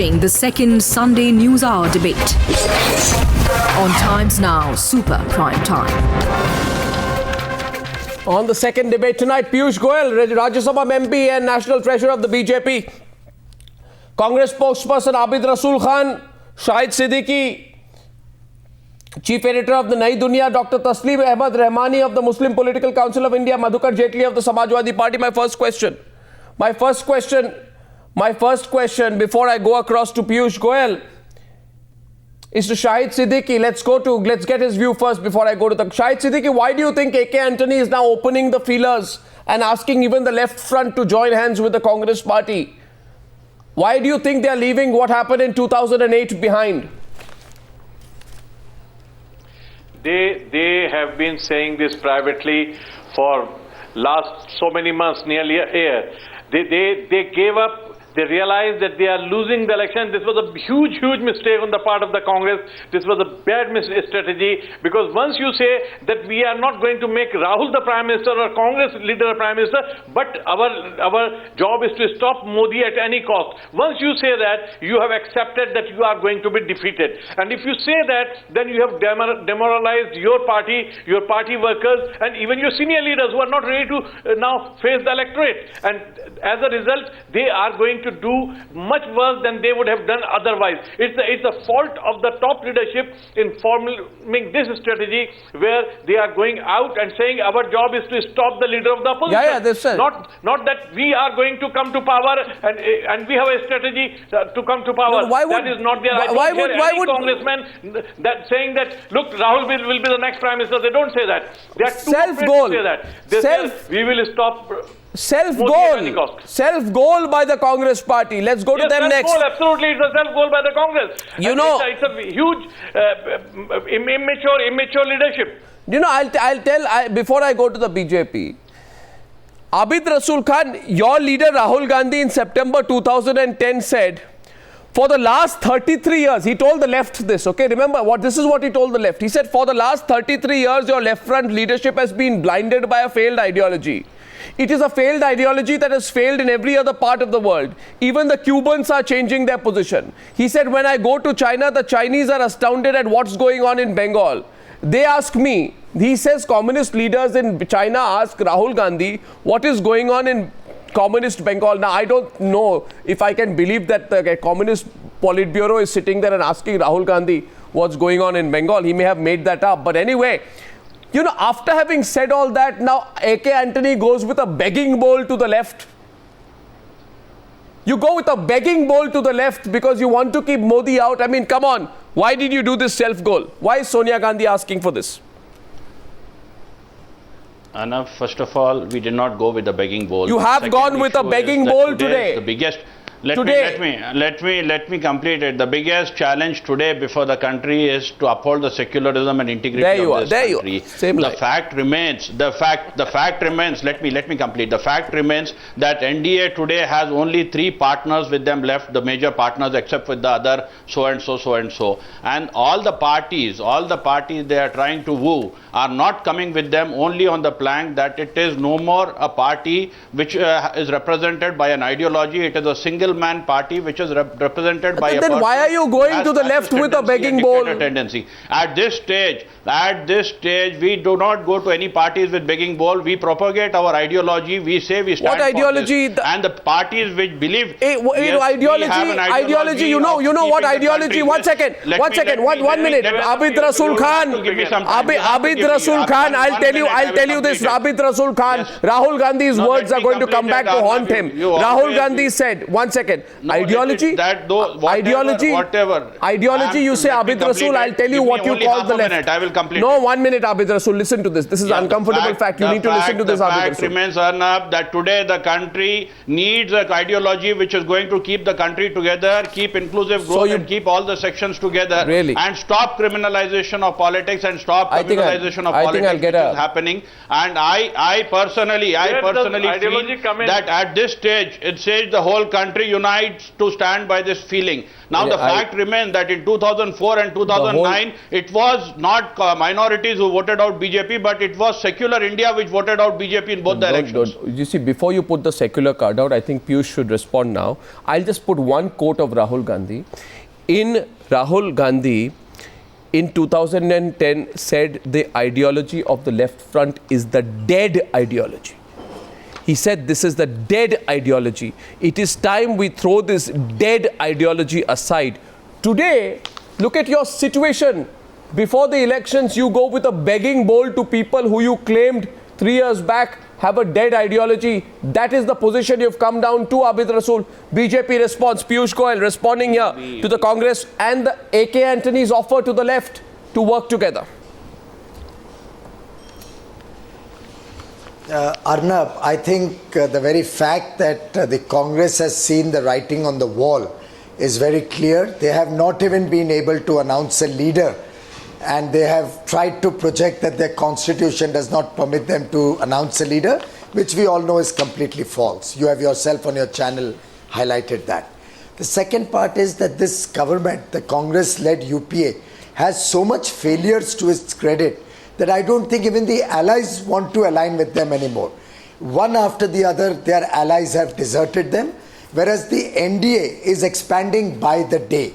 The second Sunday Newshour debate on Times Now Super Prime Time. On the second debate tonight, Piyush Goyal, Rajya Sabha MP and National Treasurer of the BJP, Congress spokesperson Abid Rasool Khan, Shahid Siddiqui, Chief Editor of the Duniya, Dr. Tasleem Ahmed Rehmani of the Muslim Political Council of India, Madhukar Jaitley of the Samajwadi Party. My first question before I go across to Piyush Goyal is to Shahid Siddiqui. Let's get his view first before I go to the Shahid Siddiqui. Why do you think AK Antony is now opening the feelers and asking even the left front to join hands with the Congress party? Why do you think they are leaving what happened in 2008 behind? They have been saying this privately for last so many months, nearly a year. They gave up. They realized that they are losing the election. This was a huge mistake on the part of the Congress. This was a bad strategy, because once you say that we are not going to make Rahul the Prime Minister or Congress leader the Prime Minister, but our job is to stop Modi at any cost. Once you say that, you have accepted that you are going to be defeated. And if you say that, then you have demoralized your party workers, and even your senior leaders who are not ready to now face the electorate. And as a result, they are going to do much worse than they would have done otherwise. It's the fault of the top leadership in forming this strategy, where they are going out and saying our job is to stop the leader of the opposition. Not that we are going to come to power and we have a strategy to come to power. That is not their idea. Why would congressman that saying that, look, Rahul will be the next Prime Minister? They don't say that. They are too afraid to say that. They say we will stop. Self-goal by the Congress party. Let's go to them next. Absolutely, it's a self-goal by the Congress. It's a huge immature leadership. I'll tell before I go to the BJP. Abid Rasool Khan, your leader Rahul Gandhi in September 2010 said, for the last 33 years, he told the left this, okay? Remember, this is what he told the left. He said, for the last 33 years, your left front leadership has been blinded by a failed ideology. It is a failed ideology that has failed in every other part of the world. Even the Cubans are changing their position. He said, when I go to China, the Chinese are astounded at what's going on in Bengal. They ask me, he says communist leaders in China ask Rahul Gandhi, what is going on in communist Bengal? Now, I don't know if I can believe that the communist Politburo is sitting there and asking Rahul Gandhi what's going on in Bengal. He may have made that up. But anyway, after having said all that, now AK Antony goes with a begging bowl to the left. You go with a begging bowl to the left because you want to keep Modi out. I mean, come on. Why did you do this self-goal? Why is Sonia Gandhi asking for this? Arnab, first of all, we did not go with the begging bowl. You have gone with a begging bowl today. The biggest... Let me complete it. The biggest challenge today before the country is to uphold the secularism and integrity of this country. The fact remains, let me complete. The fact remains that NDA today has only 3 partners with them left, the major partners, except with the other so and so. And all the parties they are trying to woo are not coming with them only on the plank that it is no more a party which is represented by an ideology. It is a single man party which is represented by a person. Then why are you going to the left with a begging bowl? Tendency. At this stage, we do not go to any parties with begging bowl. We propagate our ideology. We say we stand what ideology? For this. And the parties which believe ideology. You know what ideology? One second. 1 minute. Abid Rasool Khan. Abid Rasool Khan. I'll tell you this. Abid Rasool Khan. Rahul Gandhi's words are going to come back to haunt him. Rahul Gandhi said. 1 second. Ideology. Whatever. Ideology. You say Abid Rasool. I'll tell you what you call the left. I will complete. No, 1 minute, Abid Rasool. Listen to this. This is uncomfortable fact. You need to listen to this, Abid Rasool. The fact remains, Arnab, that today the country needs an ideology which is going to keep the country together, keep inclusive growth, and keep all the sections together. Really? And stop criminalization of politics and stop criminalization of politics which is happening. And I personally feel that at this stage, the whole country, unite to stand by this feeling. Now the fact remains that in 2004 and 2009, it was not minorities who voted out BJP, but it was secular India which voted out BJP in both directions. You see, before you put the secular card out, I think Piyush should respond now. I'll just put one quote of Rahul Gandhi. Rahul Gandhi in 2010 said the ideology of the left front is the dead ideology. He said this is the dead ideology. It is time we throw this dead ideology aside. Today, look at your situation. Before the elections, you go with a begging bowl to people who you claimed 3 years back have a dead ideology. That is the position you've come down to, Abid Rasool. BJP response, Piyush Goyal responding here to the Congress and the AK Antony's offer to the left to work together. Arnab, I think the very fact that the Congress has seen the writing on the wall is very clear. They have not even been able to announce a leader, and they have tried to project that their constitution does not permit them to announce a leader, which we all know is completely false. You have yourself on your channel highlighted that. The second part is that this government, the Congress-led UPA, has so much failures to its credit that I don't think even the allies want to align with them anymore. One after the other, their allies have deserted them, whereas the NDA is expanding by the day.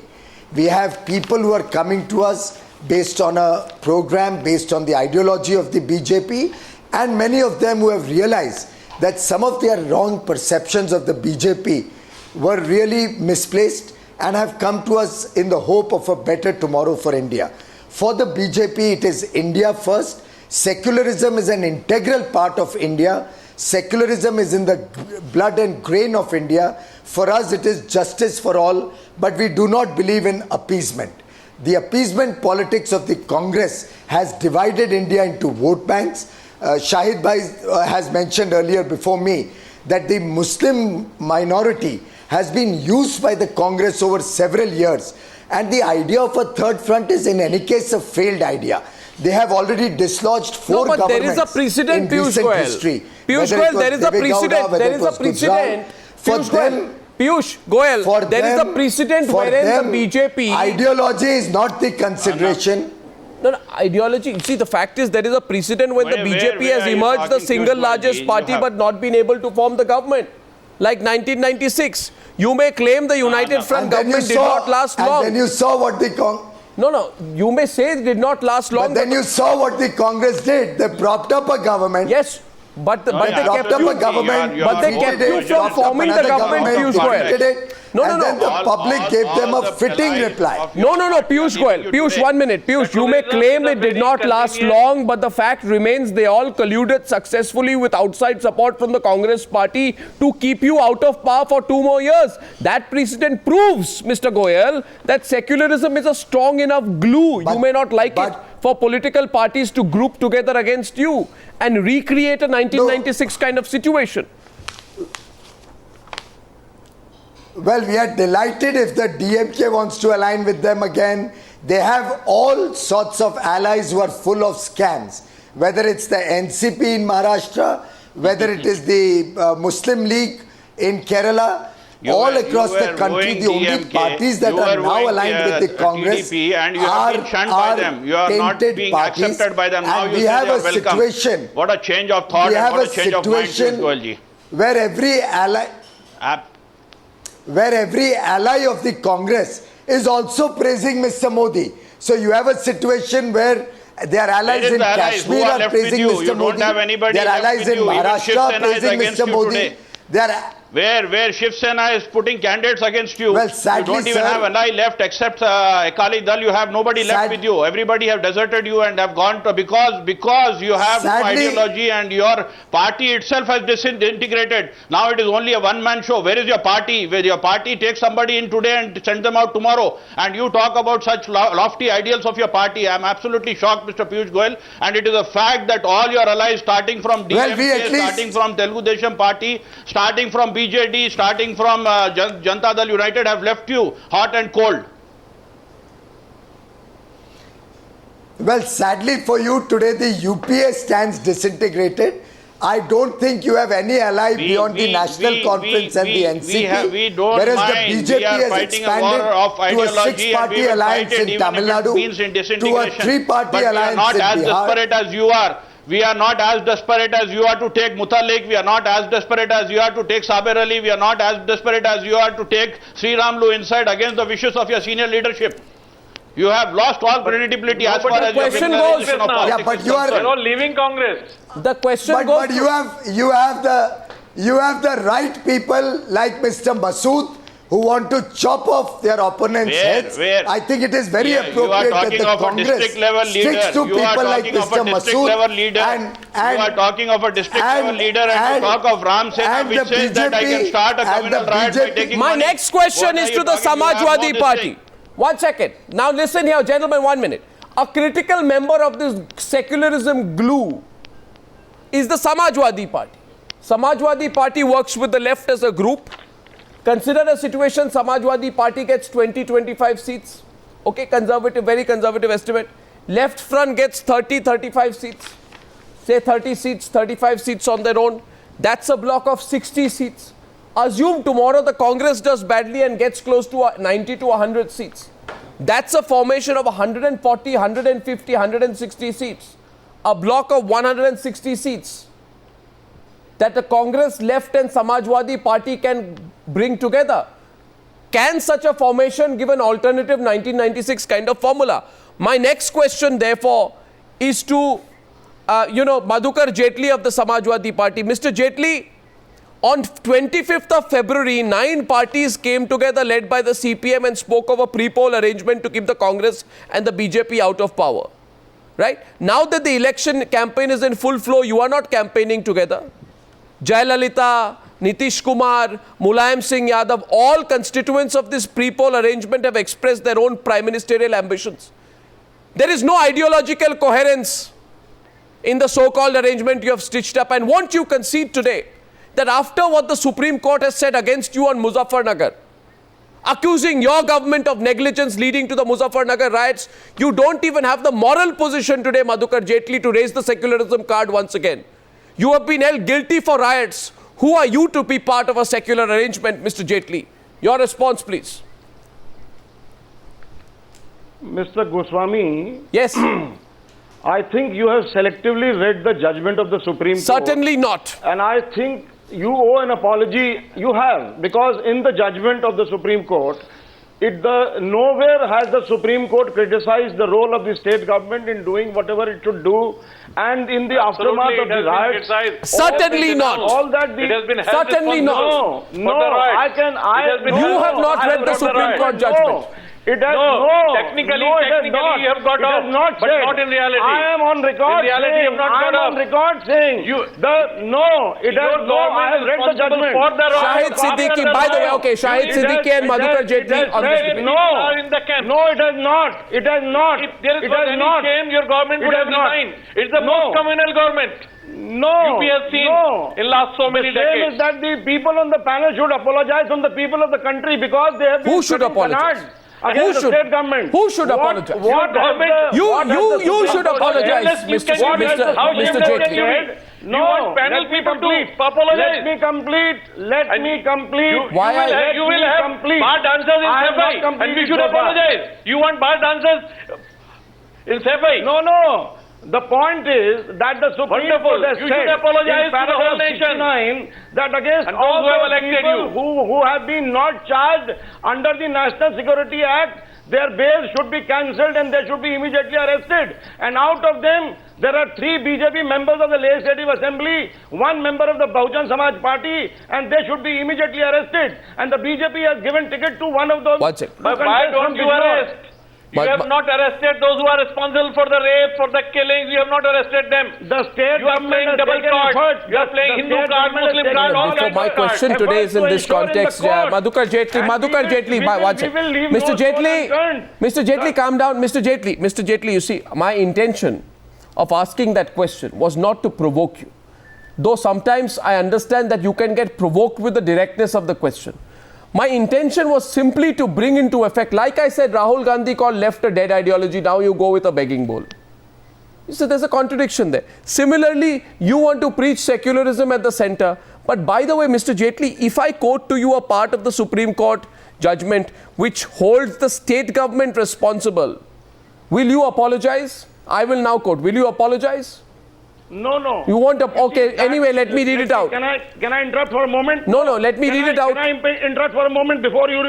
We have people who are coming to us based on a program, based on the ideology of the BJP, and many of them who have realized that some of their wrong perceptions of the BJP were really misplaced and have come to us in the hope of a better tomorrow for India. For the BJP, it is India first. Secularism is an integral part of India. Secularism is in the blood and grain of India. For us, it is justice for all, but we do not believe in appeasement. The appeasement politics of the Congress has divided India into vote banks. Shahid Bhai has mentioned earlier before me that the Muslim minority has been used by the Congress over several years. And the idea of a third front is in any case a failed idea. They have already dislodged four governments there is a precedent, in recent history. Piyush Goyal, there is a precedent. There is a precedent. For them, Piyush Goyal, there is a precedent wherein the BJP... Ideology is not the consideration. No, ideology. See, the fact is there is a precedent when the BJP has emerged the single largest party but not been able to form the government. Like 1996. You may claim the United Front government did not last long. And then you saw what the No, you may say it did not last long. But then you saw what the Congress did. They propped up a government. Yes, but they kept up a government. But they kept you from forming the government, Piyush Goyal. And then the public gave them a fitting reply. No, Piyush Goyal. Piyush, 1 minute. Piyush, you may claim it did not last long, but the fact remains they all colluded successfully with outside support from the Congress party to keep you out of power for 2 more years. That precedent proves, Mr. Goyal, that secularism is a strong enough glue. You may not like it for political parties to group together against you and recreate a 1996 kind of situation. Well, we are delighted if the DMK wants to align with them again. They have all sorts of allies who are full of scams. Whether it's the NCP in Maharashtra, whether it is the Muslim League in Kerala, all across the country, the only parties that are now aligned with the Congress are tainted parties. And we have a situation. What a change of thought and what a change of mind, where every ally of the Congress is also praising Mr. Modi. So you have a situation where their allies in Kashmir are praising Mr. Modi. Their allies in Maharashtra are praising Mr. Modi. Where Shiv Sena is putting candidates against you. Well, sadly, you don't even have an ally left except Akali Dal. You have nobody left with you. Everybody have deserted you and have gone to because you have no ideology and your party itself has disintegrated. Now it is only a one-man show. Where is your party? Where your party takes somebody in today and send them out tomorrow. And you talk about such lofty ideals of your party. I am absolutely shocked, Mr. Piyush Goyal. And it is a fact that all your allies, starting from DMK, starting from Telugu Desam Party, starting from BJD, starting from Janata Dal United, have left you hot and cold. Well, sadly for you, today the UPA stands disintegrated. I don't think you have any ally beyond the National Conference and the NCP. Whereas the BJP has expanded to a 6-party alliance in Tamil Nadu, to a 3-party alliance in Bihar. We are not as desperate as you are to take Mutalik. We are not as desperate as you are to take Saber Ali. We are not as desperate as you are to take Sri Ramlu inside against the wishes of your senior leadership. You have lost all credibility as far as your criminalization of politics. Yeah, but you are leaving Congress. The question goes. But you have the right people like Mr. Masood, who want to chop off their opponents' heads. I think it is very appropriate that the Congress sticks to people like Mr. Masood. You are talking of a district level leader and to talk of Ram Sena, which says that I can start a communal riot by taking My money. next question is to the Samajwadi Party. 1 second. Now listen here, gentlemen, 1 minute. A critical member of this secularism glue is the Samajwadi Party. Samajwadi Party works with the left as a group. Consider a situation, Samajwadi Party gets 20-25 seats. Okay, conservative, very conservative estimate. Left front gets 30-35 seats. Say 30 seats, 35 seats on their own. That's a block of 60 seats. Assume tomorrow the Congress does badly and gets close to 90 to 100 seats. That's a formation of 140, 150, 160 seats. A block of 160 seats that the Congress, left and Samajwadi Party can bring together. Can such a formation give an alternative 1996 kind of formula? My next question, therefore, is to, Madhukar Jaitley of the Samajwadi Party. Mr. Jaitley, on 25th of February, 9 parties came together led by the CPM and spoke of a pre-poll arrangement to keep the Congress and the BJP out of power. Right? Now that the election campaign is in full flow, you are not campaigning together. Jayalalitha, Nitish Kumar, Mulayam Singh Yadav, all constituents of this pre-poll arrangement have expressed their own prime ministerial ambitions. There is no ideological coherence in the so-called arrangement you have stitched up. And won't you concede today that after what the Supreme Court has said against you on Muzaffarnagar, accusing your government of negligence leading to the Muzaffarnagar riots, you don't even have the moral position today, Madhukar Jaitley, to raise the secularism card once again. You have been held guilty for riots. Who are you to be part of a secular arrangement, Mr. Jaitley? Your response, please. Mr. Goswami. Yes. I think you have selectively read the judgment of the Supreme Court. Certainly not. And I think you owe an apology. You have. Because in the judgment of the Supreme Court, nowhere has the Supreme Court criticized the role of the state government in doing whatever it should do, and in the aftermath of the riots. Certainly not. All that it has been certainly not. No, you have not read the Supreme Court judgment. It has technically you have got off, but not in reality. I am on record in reality, saying, you have not got off. on record saying, I have read the judgment. Shahid Siddiqui, by the way, okay, Shahid Siddiqui and Madhukar Jaitley on this debate. No, it has not. It has not. If there is not any shame, your government would have resigned. It's the most communal government. No, UP has seen in last so many decades. The shame is that the people on the panel should apologize from the people of the country because they have been Who should apologize? Against the state government. Who should apologize? What government? You should apologize, Mr. Jaitley. No, panel people to apologize. Let me complete. Why? You will have bar dancers in Sefai, and we should apologize. You want bar dancers in Sefai? No. The point is that the Supreme Court has said should apologize to the whole nation that against all those people who have been not charged under the National Security Act, their bail should be cancelled and they should be immediately arrested. And out of them, there are 3 BJP members of the Legislative Assembly, 1 member of the Bahujan Samaj Party, and they should be immediately arrested. And the BJP has given ticket to one of those. But why don't you arrest? You have not arrested those who are responsible for the rape, for the killings. You have not arrested them. The state you are playing double cards. You are playing Hindu card, Muslim card, all kinds of cards. My question today is in this context. Madhukar Jaitley, watch it. Mr. Jaitley, calm down. Mr. Jaitley, you see, my intention of asking that question was not to provoke you. Though sometimes I understand that you can get provoked with the directness of the question. My intention was simply to bring into effect, like I said, Rahul Gandhi called left a dead ideology, now you go with a begging bowl. So there's a contradiction there. Similarly, you want to preach secularism at the center. But by the way, Mr. Jaitley, if I quote to you a part of the Supreme Court judgment which holds the state government responsible, will you apologize? I will now quote. Will you apologize? No. You want to? Okay. Anyway, let me read it out. Can I interrupt for a moment? No. Let me read it out. Can I interrupt for a moment before you?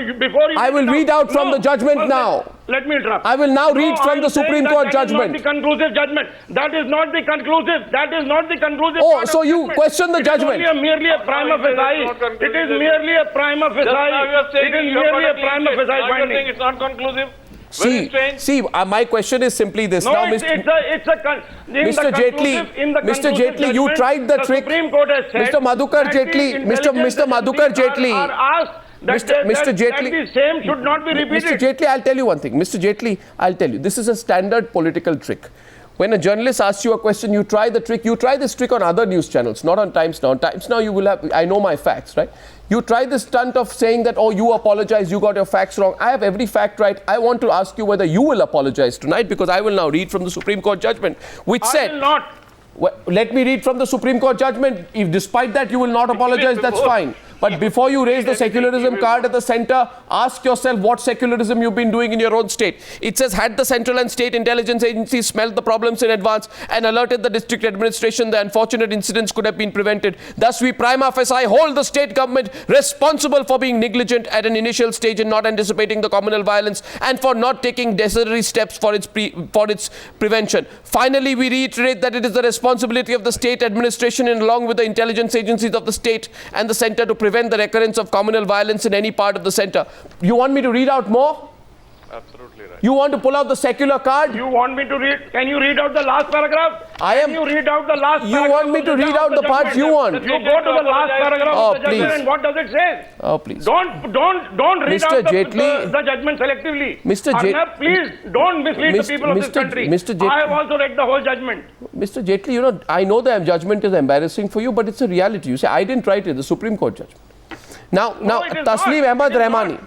I will read out from the judgment now. Let me interrupt. I will now read from the Supreme Court judgment. That is not the conclusive judgment. That is not the conclusive. That is not the conclusive. Oh, so you question the judgment? It is merely a prima facie. It is merely a prima facie. It is merely a prima facie finding. It's not conclusive. See, my question is simply this. No, now, Mr. Mr. Jaitley, you tried the trick. Supreme Court has said Mr. Madhukar Jaitley, Mr. Madhukar Jaitley, Mr. Jaitley, the same should not be repeated. Mr. Jaitley, I'll tell you one thing. Mr. Jaitley, I'll tell you. This is a standard political trick. When a journalist asks you a question, you try the trick. You try this trick on other news channels, not on Times Now. On Times Now, you will have, I know my facts, right? You try this stunt of saying that, oh, you apologize, you got your facts wrong. I have every fact right. I want to ask you whether you will apologize tonight, because I will now read from the Supreme Court judgment, which said... I will not. Well, let me read from the Supreme Court judgment. If despite that you will not apologize, that's fine. But before you raise the secularism card at the center, ask yourself what secularism you've been doing in your own state. It says, had the central and state intelligence agencies smelled the problems in advance and alerted the district administration, the unfortunate incidents could have been prevented. Thus, we prima facie hold the state government responsible for being negligent at an initial stage in not anticipating the communal violence and for not taking necessary steps for its prevention. Finally, we reiterate that it is the responsibility of the state administration and along with the intelligence agencies of the state and the center to prevent the recurrence of communal violence in any part of the center. You want me to read out more? Absolutely right. You want to pull out the secular card? You want me to read? Can you read out the last paragraph? Can you read out the last paragraph? You want me to read out the parts you want? You go to the last paragraph of the judgment and what does it say? Oh, please. Don't read Mr. out the judgment selectively. Mr. Arnab, please don't mislead the people of this country. I have also read the whole judgment. Mr. Jaitley, you know, I know the judgment is embarrassing for you, but it's a reality. You say, I didn't write it, the Supreme Court judgment. Now, Tasleem Ahmed Rehmani.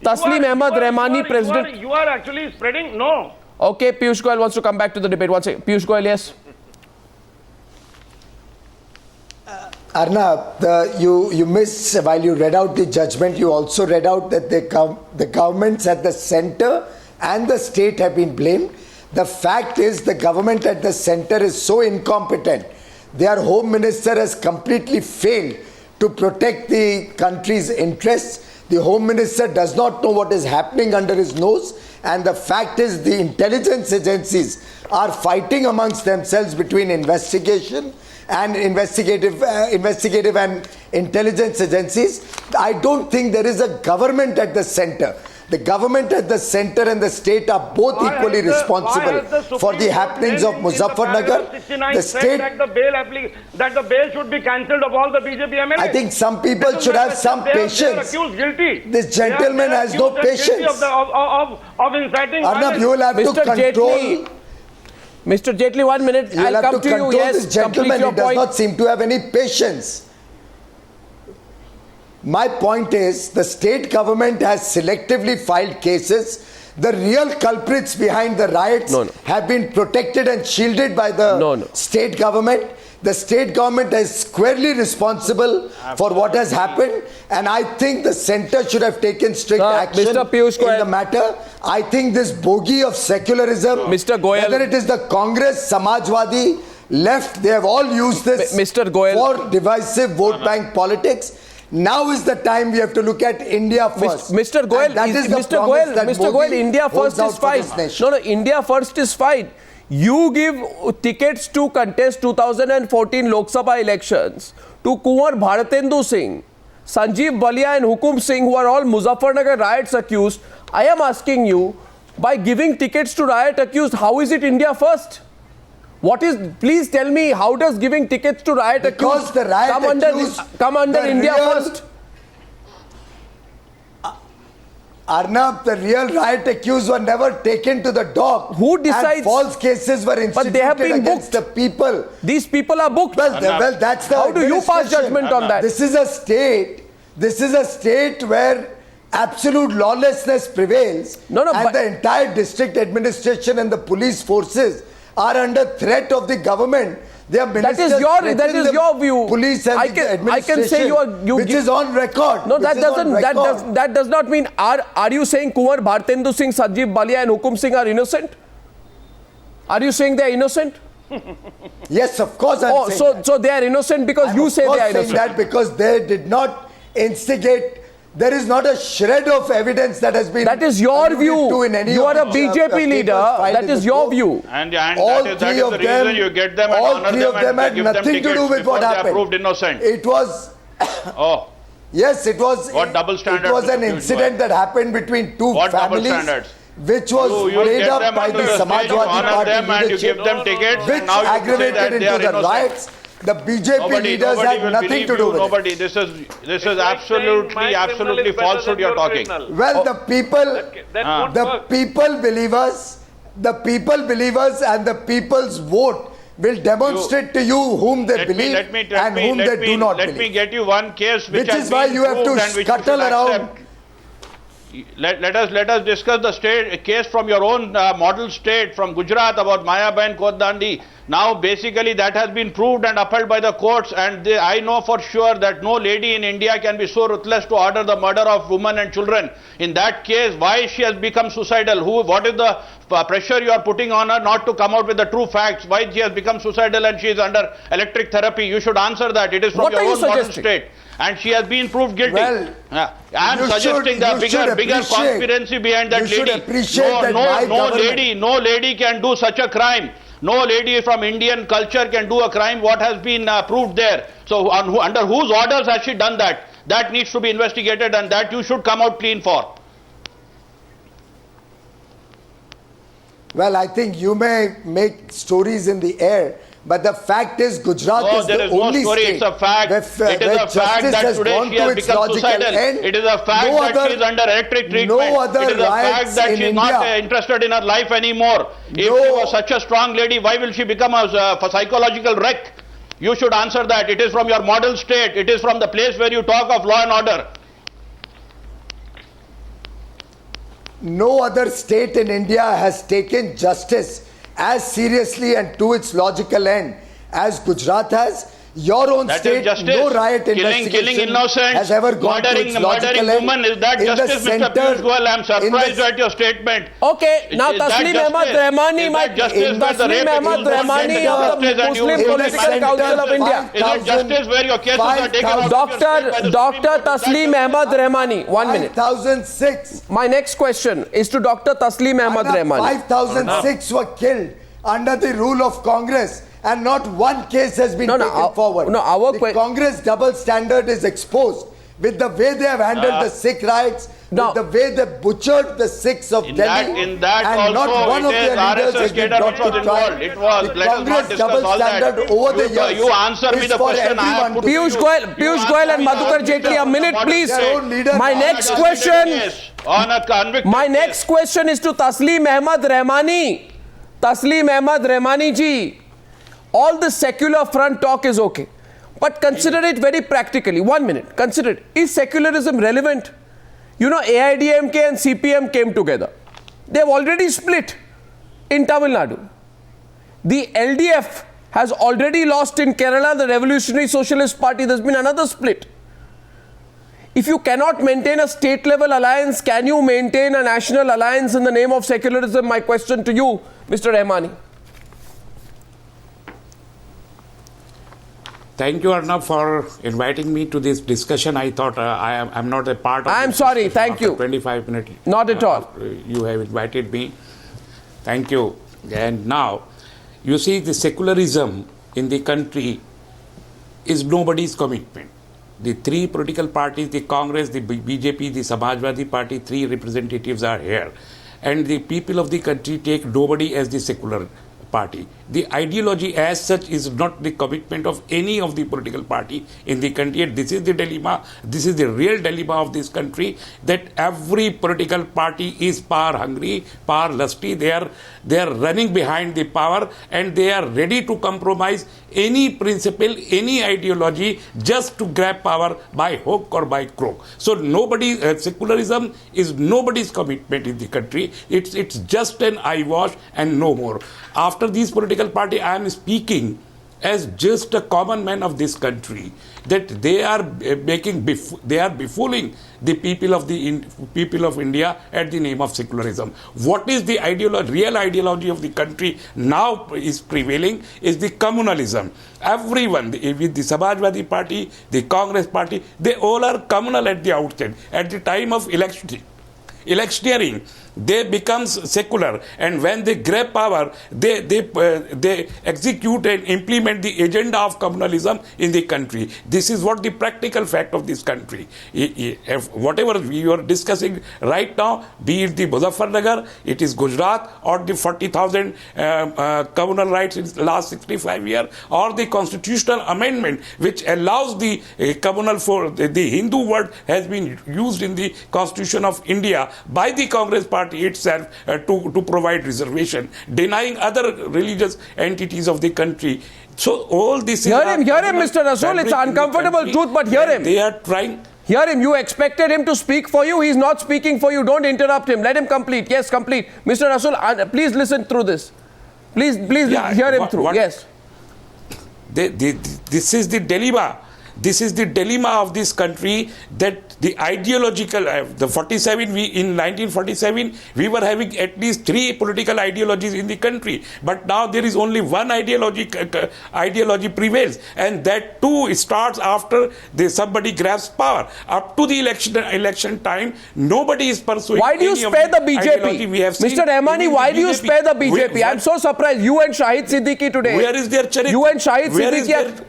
Tasleem Ahmed Rehmani, President. You are actually spreading? No. Okay, Piyush Goyal wants to come back to the debate. One second. Piyush Goyal, yes. Arnab, you missed, while you read out the judgment, you also read out that the governments at the center and the state have been blamed. The fact is the government at the center is so incompetent. Their home minister has completely failed to protect the country's interests. The home minister does not know what is happening under his nose, and the fact is the intelligence agencies are fighting amongst themselves between investigative and intelligence agencies. I don't think there is a government at the center. The government at the center and the state are both equally responsible for the happenings of Muzaffarnagar. The state that the bail should be cancelled of all the BJP MLAs. I think some people should have some patience. This gentleman has no patience. Of inciting Arnab, you will have to control. Mr. Jaitley, 1 minute. I'll come to you. Yes, this gentleman. He does not seem to have any patience. My point is, the state government has selectively filed cases. The real culprits behind the riots have been protected and shielded by the state government. The state government is squarely responsible for what has happened, and I think the center should have taken strict action in the matter. I think this bogey of secularism, Mr. Goyal, whether it is the Congress, Samajwadi, left, they have all used this for divisive vote bank politics. Now is the time we have to look at India first. Mr. Goyal, Mr. Goyal, India first is fine. No, India first is fine. You give tickets to contest 2014 Lok Sabha elections to Kunwar Bharatendu Singh, Sanjeev Balia and Hukum Singh, who are all Muzaffarnagar riots accused. I am asking you, by giving tickets to riot accused, how is it India first? Please tell me, how does giving tickets to riot accused come under India first? Arnab, the real riot accused were never taken to the dock. Who decides? And false cases were instituted but they have been against booked. The people. These people are booked. Well, that's the How do you pass judgment on that? This is a state where absolute lawlessness prevails, and the entire district administration and the police forces are under threat of the government. Their ministers that is your view. Police and the administration, I can say which is on record. No, that does not mean. Are you saying Kunwar Bhartendu Singh, Sanjeev Balia and Hukum Singh are innocent? Are you saying they are innocent? Yes, of course. So they are innocent because you say they are innocent. That because they did not instigate. There is not a shred of evidence that has been. That is your view. You are a BJP leader. That is your view. And all that is the reason you get them and honor them and give them nothing to do with what happened. They are proved innocent. It was. Oh. Yes, it was. What double standard? It was an incident that happened between two what families. Double standards? Which was made up by the Samajwadi Party leadership, which aggravated into the riots. The BJP leaders had nothing to do with it. This is absolutely falsehood you're talking. Well, the people believers and the people's vote will demonstrate to you whom they believe and whom they do not believe. Let me get you one case which is why you have to scuttle around. Let us discuss the case from your own model state, from Gujarat, about Mayaben Kodandi. Now basically that has been proved and upheld by the courts, and I know for sure that no lady in India can be so ruthless to order the murder of women and children. In that case, why she has become suicidal? What is the pressure you are putting on her not to come out with the true facts? Why she has become suicidal and she is under electric therapy? You should answer that. It is from your own model state. And she has been proved guilty. Well, I am suggesting the bigger conspiracy behind that lady. No lady can do such a crime. No lady from Indian culture can do a crime what has been proved there. So under whose orders has she done that? That needs to be investigated, and that you should come out clean for. Well, I think you may make stories in the air, but the fact is Gujarat is the only state. It's a fact. It is a fact that today she has become suicidal. It is a fact that she is under electric treatment. It is a fact that she is not interested in her life anymore. If she was such a strong lady, why will she become a psychological wreck? You should answer that. It is from your model state. It is from the place where you talk of law and order. No other state in India has taken justice as seriously and to its logical end as Gujarat has. Your own state, no riot investigation has ever gone to its logical end. Woman, is that justice, Mr. Piyush Goyal? I am surprised at your statement. Okay, now Tasleem Ahmed Rehmani, of the Muslim Political Council of India. Is it justice where your cases are taken? Dr. Tasleem Ahmed Rehmani, 1 minute. 5,006. My next question is to Dr. Tasleem Ahmed Rehmani. 5,006 were killed under the rule of Congress, and not one case has been taken forward. The Congress double standard is exposed with the way they have handled the Sikh riots, with the way they butchered the Sikhs of Delhi, in that and also not one of their leaders has been brought to trial. It was, the Congress double standard over the years. You answer me the question I have put. Piyush Goyal and Madhukar Jaitley, a minute please. My next question is to Tasleem Ahmed Rehmani. Tasleem Ahmed Rehmani ji. All the secular front talk is okay. But consider it very practically. 1 minute. Consider it. Is secularism relevant? You know, AIDMK and CPM came together. They have already split in Tamil Nadu. The LDF has already lost in Kerala, the Revolutionary Socialist Party. There's been another split. If you cannot maintain a state-level alliance, can you maintain a national alliance in the name of secularism? My question to you, Mr. Rehmani. Thank you, Arnab, for inviting me to this discussion. I thought I'm not a part of I'm sorry, thank you. 25 minutes. Not at all. You have invited me. Thank you. And now, you see, the secularism in the country is nobody's commitment. The three political parties, the Congress, the BJP, the Samajwadi Party, three representatives are here. And the people of the country take nobody as the secular party. the ideology as such is not the commitment of any of the political party in the country. And this is the dilemma, this is the real dilemma of this country, that every political party is power hungry, power lusty. They are running behind the power, and they are ready to compromise any principle, any ideology, just to grab power by hook or by crook. So nobody, secularism is nobody's commitment in the country. It's just an eyewash and no more. After these political party, I am speaking as just a common man of this country, that they are befooling the people of India at the name of secularism. What is the real ideology of the country now is prevailing is the communalism. Everyone, with the Samajwadi Party, the Congress Party, they all are communal at the outset. At the time of electioneering, they become secular, and when they grab power, they execute and implement the agenda of communalism in the country. This is what the practical fact of this country. If whatever we are discussing right now, be it the Muzaffarnagar, it is Gujarat, or the 40,000 communal rights in the last 65 years, or the constitutional amendment which allows the communal, for the Hindu word has been used in the Constitution of India by the Congress Party itself to provide reservation, denying other religious entities of the country. So all this hear him, Mr. Rasool. It's uncomfortable truth, but hear him. They are trying. Hear him. You expected him to speak for you. He's not speaking for you. Don't interrupt him. Let him complete. Yes, complete. Mr. Rasool, please listen through this. Please hear him through. Yes. This is the dilemma. This is the dilemma of this country, that the ideological, in 1947, we were having at least 3 political ideologies in the country. But now there is only one ideology prevails. And that too starts after somebody grabs power. Up to the election time, nobody is pursuing. Why do you spare the BJP? Mr. Rehmani, why do you spare the BJP? I'm so surprised. You and Shahid Siddiqui today. Where is their charity? You and Shahid Siddiqui.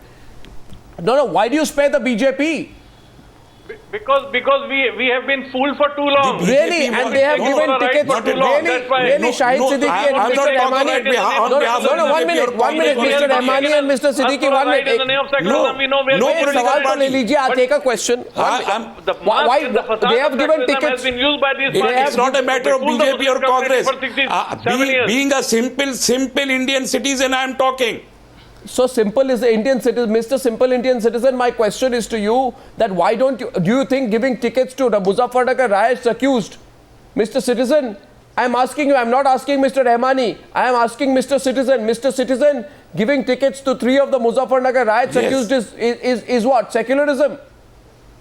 No, why do you spare the BJP? Because we have been fooled for too long. Really? And they have given tickets. Really, Shahid Siddiqui and Mr. Rehmani. No, 1 minute, Mr. Rehmani and Mr. Siddiqui, 1 minute. In the name of secularism, we know where I'll take a question. Why they have given tickets? It's not a matter of BJP or Congress. Being a simple Indian citizen, I am talking. So simple is the Indian citizen, Mr. Simple Indian Citizen. My question is to you, that why do you think giving tickets to the Muzaffarnagar riots accused, Mr. Citizen? I am asking you. I am not asking Mr. Rehmani. I am asking Mr. Citizen. Mr. Citizen, giving tickets to 3 of the Muzaffarnagar riots accused is what? Secularism.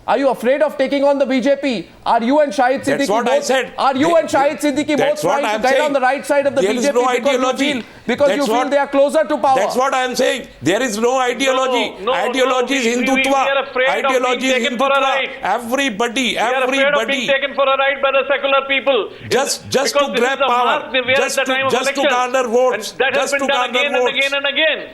Are you afraid of taking on the BJP? Are you and Shahid Siddiqui Are you and Shahid Siddiqui both trying to get on the right side of the BJP? No ideology. Because you feel they are closer to power. That's what I am saying. There is no ideology. Ideology is Hindutva. Ideology is Hindutva. Everybody. We are afraid of being taken for a ride by the secular people. Just to grab power. Just to garner votes. And that has been done again and again and again.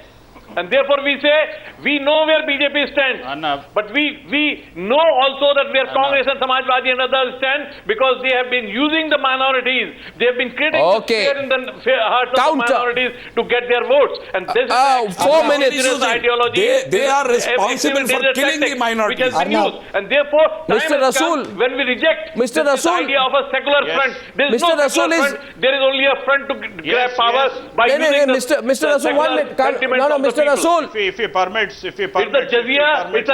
And therefore we say, we know where BJP stands. Arnab. But we know also that where Congress and Samajwadi and others stand, because they have been using the minorities. They have been creating fear in the hearts of the minorities to get their votes. And this is 4 minutes. Ideology. They are responsible for killing the minorities. Which has been used. And therefore, Mr. Rasool, when we reject this idea of a secular front, there is no secular front. There is only a front to grab power by using Mr. Rasool, 1 minute. Mr. Rasool. If he permits. It's a jizya which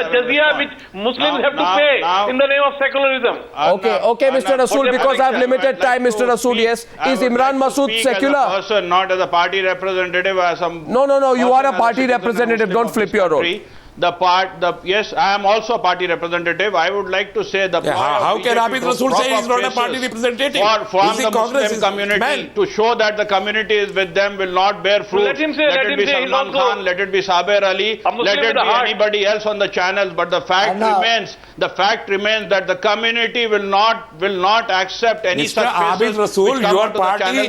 Muslims have to pay in the name of secularism. Okay, Mr. Rasool, because I have limited time, Mr. Rasool, yes. Is Imran Masood secular? As a person, not as a party representative, as some... No, you are a party representative. Don't flip your role. Yes, I am also a party representative. I would like to say how can Abid Rasool say he is not a party representative? For the Muslim community, to show that the community is with them, will not bear fruit. Let him say, let it be Salman Khan, let it be Saber Ali, let it be anybody else on the channels. But the fact remains that the community will not accept any such Abid Rasool, your party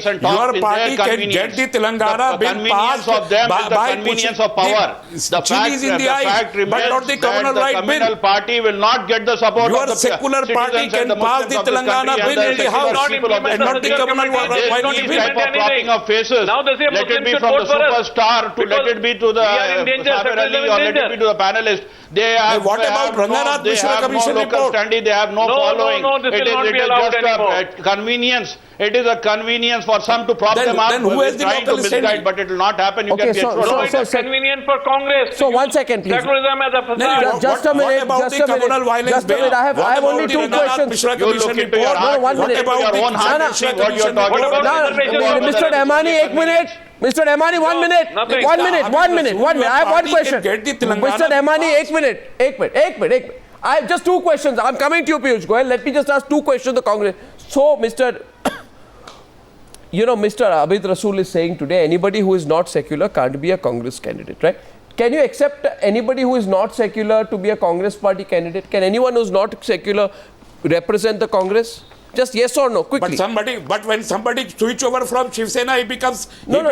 can get the Telangana bill passed by convenience of power. The chilies in the eye. fact remains but not the communal that right the communal bill. party will not get the support Your of the secular party citizens can and the pass Muslims the of this Telangana country bill and in the the House, secular people of and not the communal There is no bill. type of propping of faces. Now they say let it Muslims be should from the vote for us. superstar to let it be to the We are in danger, Saber Ali secularism or in let it danger. be to the panelists. They have, What about Ranganath they Mishra have Commission no local report? standing, they have no following. No, this It will is- not it be is allowed just anymore. a convenience. It is a convenience for some to prop Then- them up. then who has the trying to local misguide, standing? but it will not happen. You Okay, can be so- assured. No, so- it is convenient for Congress. So to one use second, please. Secularism as a No, facade. Just a minute, What about just the a minute. communal violence Just a bill? minute, I have What only about two the Ranganath questions. Mishra You Commission look into your report? heart. No, one What minute. about your the own heart and see Mishra what you are Commission talking report? about. No, It is no, more no, than Mr. a Rehmani, convenience. 1 minute. Mr. Rehmani, 1 minute. nothing. 1 minute, Abid 1 minute, Rasool, 1 minute. I have your one party question. can get the Telangana- Mr. Rehmani, 1 minute. 1 minute. I have just two questions. I'm coming to you, Piyush Goyal. Let me just ask two questions to Congress. So, Mr. Abid Rasool is saying today, anybody who is not secular can't be a Congress candidate, right? Can you accept anybody who is not secular to be a Congress party candidate? Can anyone who's not secular represent the Congress? Just yes or no, quickly. But when somebody switch over from Shiv Sena, he becomes secular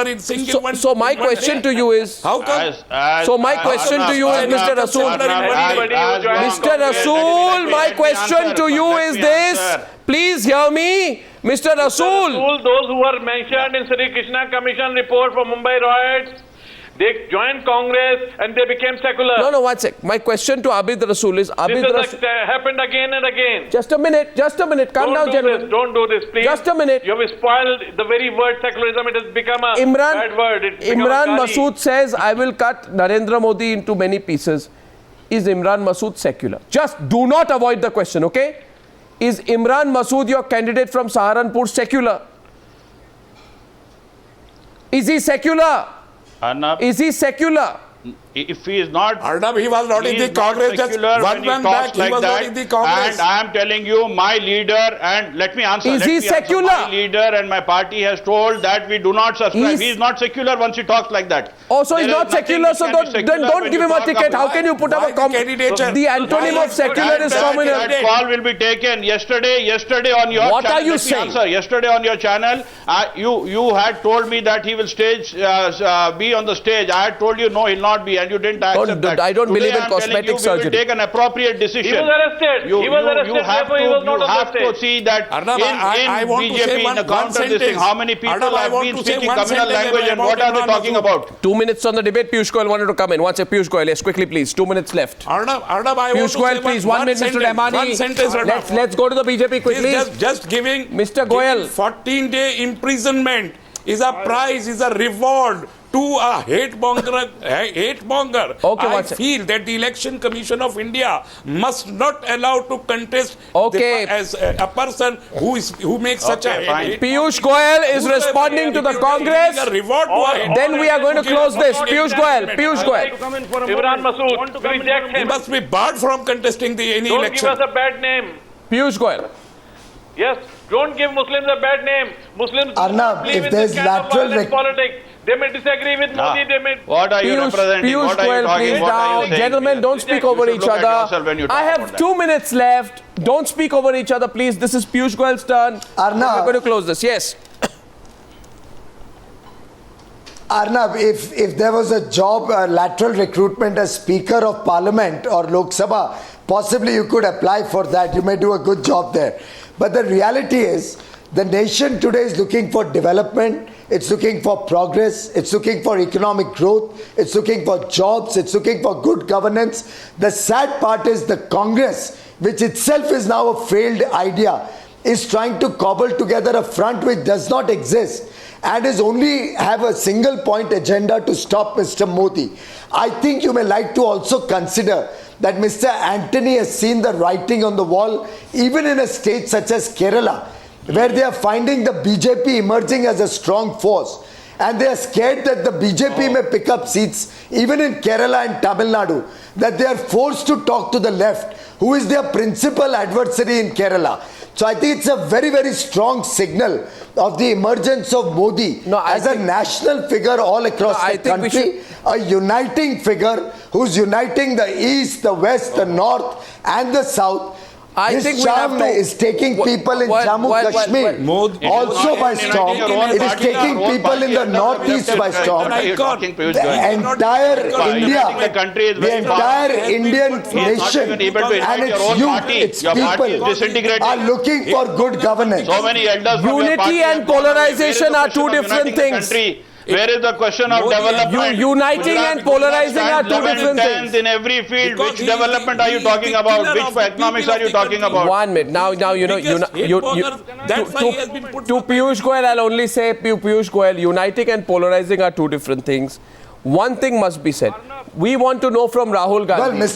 in single. So my question to you is, how come? So my question to you is, Mr. Rasool, Mr. Rasool, my question to you is this. Please hear me, Mr. Rasool. Those who were mentioned in Sri Krishna Commission report for Mumbai riots, they joined Congress and they became secular. No, 1 sec. My question to Abid Rasool is, This has happened again and again. Just a minute. Calm down, gentlemen. Don't do this, please. Just a minute. You have spoiled the very word secularism. It has become a bad word. Imran Masood says, I will cut Narendra Modi into many pieces. Is Imran Masood secular? Just do not avoid the question, okay? Is Imran Masood, your candidate from Saharanpur, secular? Is he secular? Arnab, Is he secular? if he is not, Arnab, he was not in the Congress. Just secular 1 month back, he was not in the Congress. And I am telling you, my leader, and let me answer. Is he secular? My leader and my party has told that we do not subscribe. He is not secular once he talks like that. Oh, so he's not secular, so then don't give him a ticket. How can you put up a candidature? The antonym of secular is communal. That call will be taken yesterday on your channel. What are you saying? Yesterday on your channel, you had told me that he will be on the stage. I had told you no, he'll not be, and you didn't accept that. I don't believe in I'm cosmetic surgery. We will take an appropriate decision. He was arrested. You have to see that Arnab, I in want to say BJP, in the one counter this thing, sentence. how many people Arnab, I have want been to say speaking one communal sentence language and what are they about talking Imran about? 2 minutes on the debate. Piyush Goyal wanted to come in. Once Piyush Goyal, yes, quickly please. 2 minutes left. Arnab, I want Piyush to Goyal, say please. 1 minute, Mr. One sentence, Rahmani. Let's go to the BJP quickly. Just giving Mr. Goyal. 14-day imprisonment is a prize, is a reward to a hate monger. Okay, I feel that the Election Commission of India must not allow to contest as a person who makes such a hate. Piyush Goyal is responding to the Congress. Then we are going to close this. Piyush Goyal. Imran Masood, reject him. He must be barred from contesting any Don't election. give us a bad name. Piyush Goyal. Yes, don't give Muslims a bad name. Muslims Arnab, believe if in there's this kind of lateral violent politics. They may disagree with Modi. They may. What are you representing? Piyush What are you Goyal, talking? please What are you now. saying? Gentlemen, don't speak You over should each look at yourself other. when you talk I about have that. 2 minutes left. Don't speak over each other, please. This is Piyush Goyal's turn. Arnab. We're going to close this. Yes. Arnab, if there was a job, lateral recruitment as Speaker of Parliament or Lok Sabha, possibly you could apply for that. You may do a good job there. But the reality is, the nation today is looking for development, it's looking for progress, it's looking for economic growth, it's looking for jobs, it's looking for good governance. The sad part is the Congress, which itself is now a failed idea, is trying to cobble together a front which does not exist and is only have a single point agenda to stop Mr. Modi. I think you may like to also consider that Mr. Antony has seen the writing on the wall, even in a state such as Kerala, where they are finding the BJP emerging as a strong force. And they are scared that the BJP may pick up seats, even in Kerala and Tamil Nadu, that they are forced to talk to the left, who is their principal adversary in Kerala. So I think it's a very, very strong signal of the emergence of Modi as a national figure all across the country, a uniting figure who's uniting the East, the West, the North and the South. I think we have to... is taking people in Jammu Kashmir also by storm. It is taking people in the northeast by storm. The entire India, the entire Indian nation and its youth, its people are looking for good governance. Unity and polarization are two different things. Where is the question of development? Uniting and polarizing are two different things. In every field, which development are you talking about? Which economics are you talking about? 1 minute. Now, you know, to Piyush Goyal, I'll only say, Piyush Goyal, uniting and polarizing are two different things. One thing must be said. We want to know from Rahul Gandhi. Well,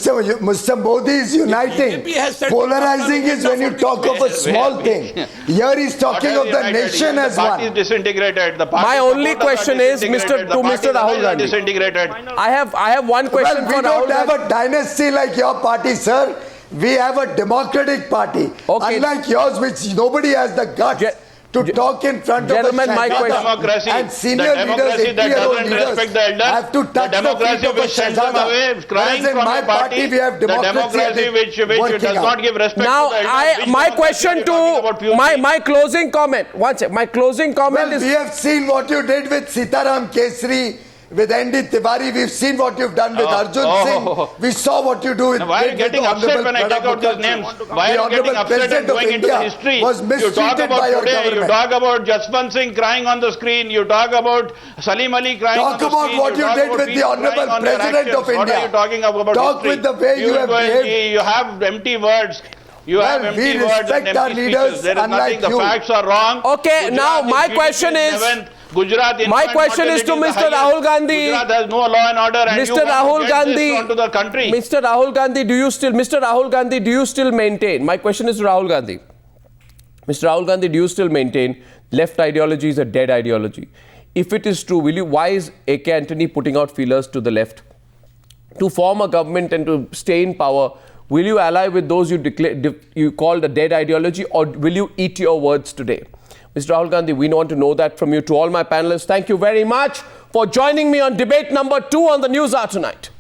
Mr. Modi is uniting. Polarizing is when you talk of a small thing. Here he's talking of the nation as one. The party is disintegrated. My only question is, Mr. Rahul Gandhi. Disintegrated. I have one question for Rahul Gandhi. We don't have a dynasty like your party, sir. We have a democratic party. Okay. Unlike yours, which nobody has the guts to talk in front of a democracy and senior leaders, 80-year-old leaders have to touch the feet of a Shahzada. Whereas in my party, we have democracy which does not give respect now, to the elders. My question to my closing comment. One second. My closing comment is... We have seen what you did with Sitaram Kesri, with Andy Tiwari. We've seen what you've done with Arjun Singh. We saw what you do with... Why are you getting upset when I take out these names? Why are you getting upset and going into the history? Was mistreated by your government. You talk about Jaswant Singh crying on the screen. You talk about Salim Ali crying on the screen. Talk about what you did with the Honorable President of India. What are you talking about? Talk with the way you have behaved. You have empty words. You have empty words and empty speeches. There is nothing. The facts are wrong. Okay, now my question is... Gujarat, my question is to Mr. Rahul Gandhi. Gujarat has no law and order, and Mr. Rahul Gandhi, onto the country. Mr. Rahul Gandhi, do you still maintain? My question is to Rahul Gandhi. Mr. Rahul Gandhi, do you still maintain left ideology is a dead ideology? If it is true, why is AK Antony putting out feelers to the left to form a government and to stay in power? Will you ally with those you called a dead ideology, or will you eat your words today? Mr. Rahul Gandhi, we want to know that from you. To all my panelists, thank you very much for joining me on debate number 2 on the Newshour tonight.